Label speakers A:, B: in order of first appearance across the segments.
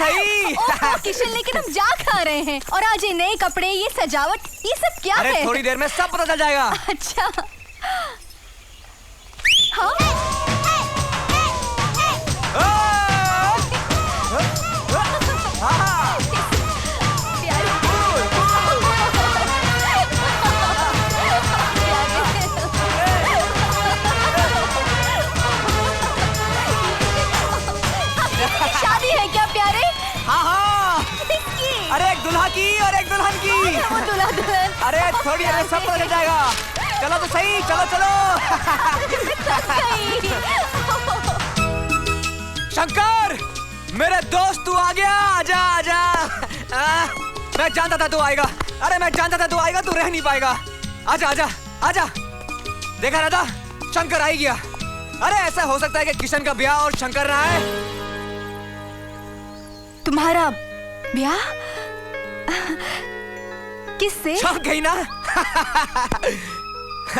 A: सही।
B: किशन, लेकिन हम जा खा रहे हैं और आज ये नए कपड़े, ये सजावट, ये सब क्या है?
A: अरे थोड़ी देर में सब पता चल जाएगा।
B: अच्छा। हाँ? शादी है क्या प्यारे?
A: हाँ हाँ। अरे एक दुल्हा की और एक दुल्हन की।
B: वो दूल्हा दुल्हन।
A: अरे थोड़ी देर में सब पता चल जाएगा। चलो तो सही, चलो चलो। शंकर, मेरे दोस्त तू आ गया। आजा आजा। मैं जानता था तू आएगा। अरे मैं जानता था तू आएगा, तू रह नहीं पाएगा। आजा आजा आजा। देखा राधा, शंकर आ ही गया। अरे ऐसा हो सकता है कि किशन का ब्याह और शंकर ना आए?
B: तुम्हारा ब्याह किससे?
A: चौंक गई ना?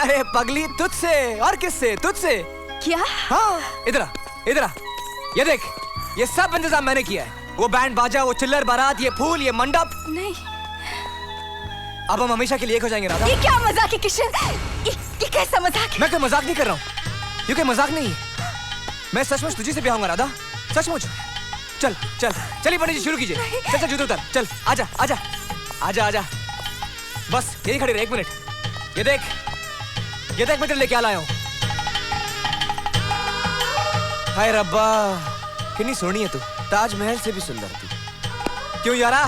A: अरे पगली, तुझसे। और किससे? तुझसे।
B: क्या?
A: हाँ, इधर आ, इधर आ। ये देख, ये सब इंतजाम मैंने किया है। वो बैंड बाजा, वो चिल्लर बारात, ये फूल, ये मंडप।
B: नहीं।
A: अब हम हमेशा के लिए एक हो जाएंगे राधा।
B: ये क्या मजाक है किशन? ये कैसा मजाक है?
A: मैं कोई मजाक नहीं कर रहा हूँ। ये कोई मजाक नहीं है। मैं सचमुच तुझी से ब्याह होऊंगा राधा, सचमुच। चल चल चलिए पंडित जी, शुरू कीजिए। चल चल जूते उतार, चल आजा आजा आजा आजा। बस यही खड़ी रहे, 1 मिनट। ये देख मैं तेरे लिए क्या लाया हूँ। हाय रब्बा, कितनी सोहनी है तू, ताजमहल से भी सुंदर तू। क्यों यारा?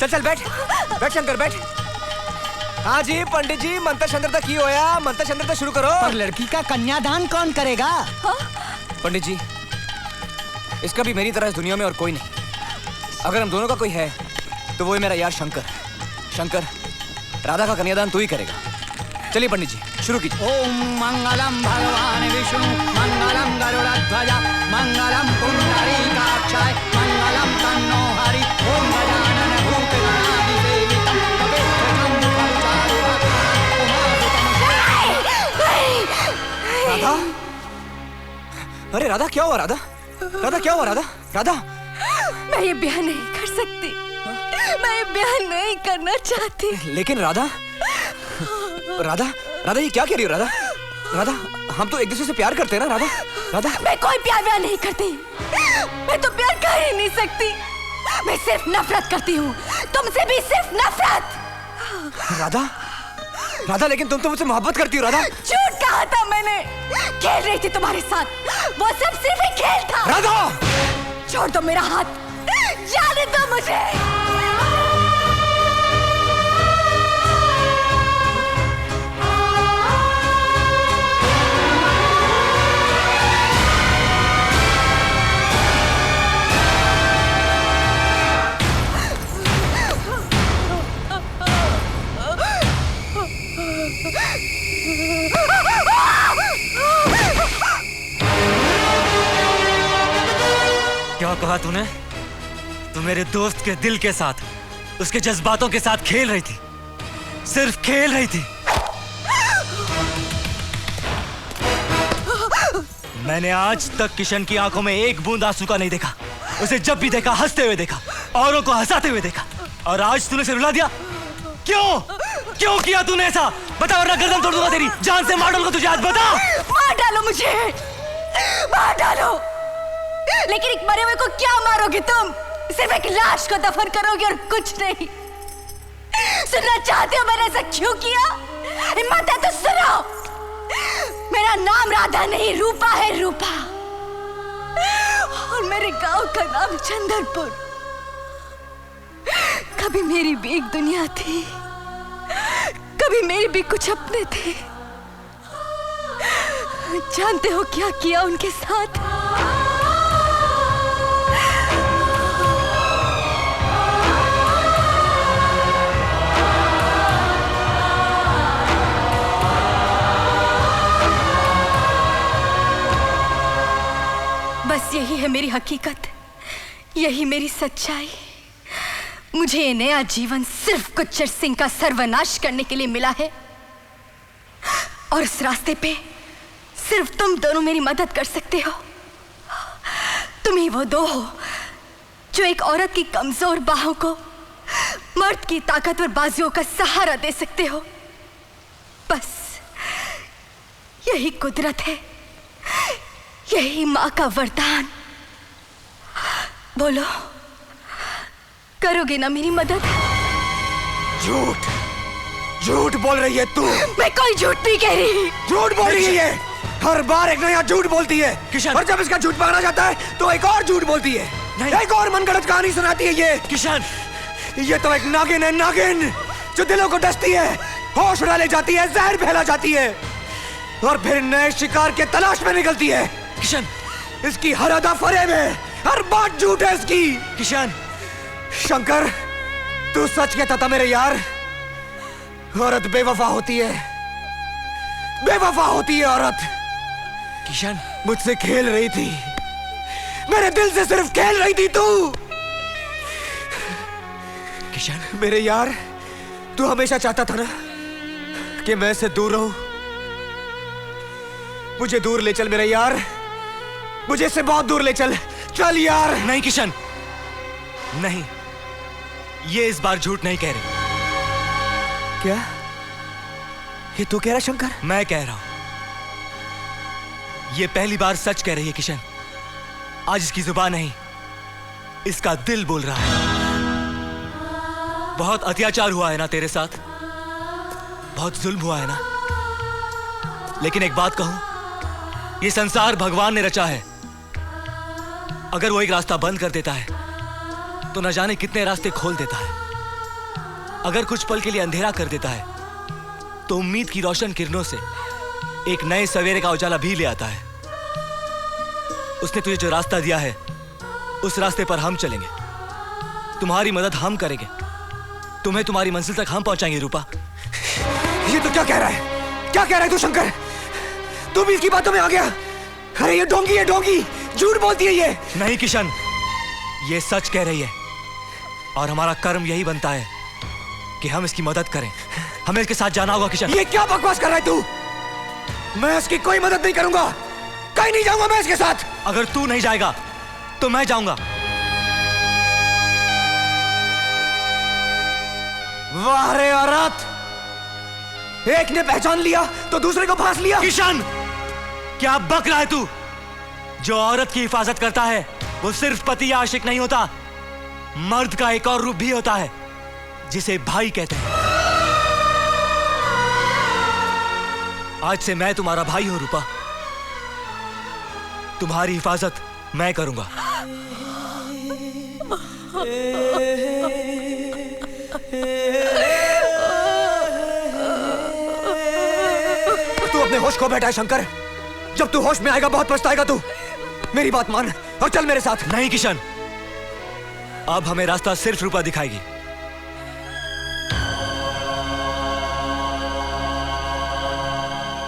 A: चल चल बैठ बैठ शंकर बैठ। हाँ जी पंडित जी, मंत्र शंत्र तक की होया, मंत्र शंत्र तक शुरू करो।
C: और लड़की का कन्यादान कौन करेगा?
B: हाँ?
A: पंडित जी, इसका भी मेरी तरह इस दुनिया में और कोई नहीं। अगर हम दोनों का कोई है तो वो है मेरा यार शंकर। शंकर, राधा का कन्यादान तू ही करेगा। चलिए पंडित जी, शुरू कीजिए।
C: ओम मंगलम भगवान विष्णु, मंगलम गरुड़ध्वज, मंगलम पुंडरीकाक्षाय, मंगलम तन्नो हरि। ओम गजानन भूतगणाधिसेवितं कपिध्वजं फलचारुभक्षणं
A: राधा? अरे राधा, क्या हुआ राधा? राधा क्या हुआ राधा? राधा,
B: मैं ये ब्याह नहीं कर सकती। मैं ये ब्याह नहीं करना चाहती।
A: लेकिन राधा, राधा राधा ये क्या कह रही हो राधा? राधा, हम तो एक दूसरे से प्यार करते हैं ना राधा? राधा,
B: मैं कोई प्यार व्यार नहीं करती। मैं तो प्यार कर ही नहीं सकती। मैं सिर्फ नफरत करती हूँ, तुमसे भी सिर्फ नफरत।
A: राधा, राधा लेकिन तुम तो मुझसे मोहब्बत करती हो राधा।
B: झूठ कहा था मैंने, खेल रही थी तुम्हारे साथ। वो सब सिर्फ एक खेल था।
A: राधा,
B: छोड़ दो मेरा हाथ, जाने दो मुझे।
D: क्या कहा तूने? तू मेरे दोस्त के दिल के साथ, उसके जज्बातों के साथ खेल रही थी, सिर्फ खेल रही थी। मैंने आज तक किशन की आंखों में एक बूंद आंसू का नहीं देखा। उसे जब भी देखा हंसते हुए देखा, औरों को हंसाते हुए देखा, और आज तूने उसे रुला दिया। क्यों? क्यों किया तूने ऐसा? बता वरना गर्दन तोड़ दूंगा तेरी, जान से मार डालूंगा तुझे आज। बता।
B: मार डालो मुझे, मार डालो, लेकिन एक मरे हुए को क्या मारोगे तुम? सिर्फ एक लाश को दफन करोगे और कुछ नहीं। सुनना चाहते हो मैंने ऐसा क्यों किया? हिम्मत है तो सुनो। मेरा नाम राधा नहीं, रूपा है, रूपा। और मेरे गांव का नाम चंदरपुर। कभी मेरी भी एक दुनिया थी, कभी मेरे भी कुछ अपने थे। जानते हो क्या किया उनके साथ? बस यही है मेरी हकीकत, यही मेरी सच्चाई। मुझे ये नया जीवन सिर्फ गुज्जर सिंह का सर्वनाश करने के लिए मिला है, और इस रास्ते पे सिर्फ तुम दोनों मेरी मदद कर सकते हो। तुम ही वो दो हो जो एक औरत की कमजोर बाहों को मर्द की ताकतवर बाजुओं का सहारा दे सकते हो। बस यही कुदरत है, यही मां का वरदान। बोलो, करोगे ना मेरी मदद?
A: झूठ झूठ बोल रही है तू।
B: मैं कोई झूठ नहीं कह रही।
A: झूठ बोल रही है ये। हर बार एक नया झूठ बोलती है
D: किशन।
A: और जब इसका झूठ पकड़ा जाता है तो एक और झूठ बोलती है। एक और मनगढ़ंत कहानी सुनाती है ये।
D: किशन,
A: ये तो एक नागिन है, नागिन जो दिलों को डसती है, होश उड़ा ले जाती है, जहर फैला जाती है और फिर नए शिकार के तलाश में निकलती है।
D: किशन,
A: इसकी हर अदा फरेब है, हर बात झूठ है इसकी।
D: किशन,
A: शंकर, तू सच कहता था मेरे यार। औरत बेवफा होती है, बेवफा होती है औरत।
D: किशन,
A: मुझसे खेल रही थी, मेरे दिल से सिर्फ खेल रही थी तू।
D: किशन,
A: मेरे यार, तू हमेशा चाहता था ना कि मैं इससे दूर रहूं। मुझे दूर ले चल मेरे यार, मुझे इससे बहुत दूर ले चल। चल यार।
D: नहीं किशन, नहीं, ये इस बार झूठ नहीं कह रही।
A: क्या ये तू कह रहा शंकर?
D: मैं कह रहा हूं, ये पहली बार सच कह रही है किशन। आज इसकी जुबान नहीं, इसका दिल बोल रहा है। बहुत अत्याचार हुआ है ना तेरे साथ, बहुत जुल्म हुआ है ना, लेकिन एक बात कहूं, ये संसार भगवान ने रचा है। अगर वो एक रास्ता बंद कर देता है तो न जाने कितने रास्ते खोल देता है। अगर कुछ पल के लिए अंधेरा कर देता है तो उम्मीद की रोशन किरणों से एक नए सवेरे का उजाला भी ले आता है। उसने तुझे जो रास्ता दिया है उस रास्ते पर हम चलेंगे, तुम्हारी मदद हम करेंगे, तुम्हें तुम्हारी मंजिल तक हम पहुंचाएंगे। रूपा,
A: ये तो क्या कह रहा है? क्या कह रहा है तू शंकर? तू भी इसकी बातों में आ गया? अरे ये डोंगी है, डोंगी, झूठ बोलती है ये।
D: नहीं किशन, ये सच कह रही है और हमारा कर्म यही बनता है कि हम इसकी मदद करें। हमें इसके साथ जाना होगा किशन।
A: ये क्या बकवास कर रहा है तू? मैं इसकी कोई मदद नहीं करूंगा, कहीं नहीं जाऊंगा मैं इसके साथ।
D: अगर तू नहीं जाएगा तो मैं जाऊंगा।
A: वाह रे औरत, एक ने पहचान लिया तो दूसरे को फांस लिया।
D: किशन, क्या बक रहा है तू? जो औरत की हिफाजत करता है वो सिर्फ पति या आशिक नहीं होता, मर्द का एक और रूप भी होता है जिसे भाई कहते हैं। आज से मैं तुम्हारा भाई हूं रूपा, तुम्हारी हिफाजत मैं करूंगा।
A: तू अपने होश खो बैठा है शंकर। जब तू होश में आएगा बहुत पछताएगा तू। मेरी बात मान और चल मेरे साथ।
D: नहीं किशन, अब हमें रास्ता सिर्फ रूपा दिखाएगी।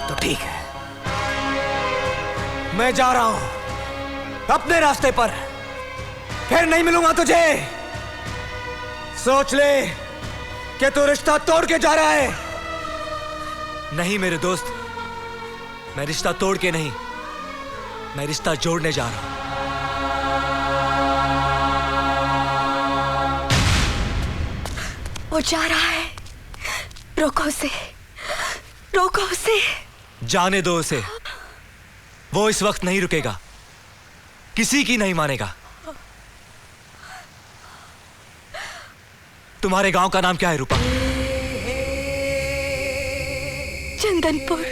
A: तो ठीक है, मैं जा रहा हूं अपने रास्ते पर, फिर नहीं मिलूंगा तुझे। सोच ले कि तू रिश्ता तोड़ के जा रहा है।
D: नहीं मेरे दोस्त, मैं रिश्ता तोड़ के नहीं, मैं रिश्ता जोड़ने जा रहा हूं।
B: वो जा रहा है, रोको उसे, रोको उसे।
D: जाने दो उसे, वो इस वक्त नहीं रुकेगा, किसी की नहीं मानेगा। तुम्हारे गांव का नाम क्या है रूपा?
B: चंदनपुर।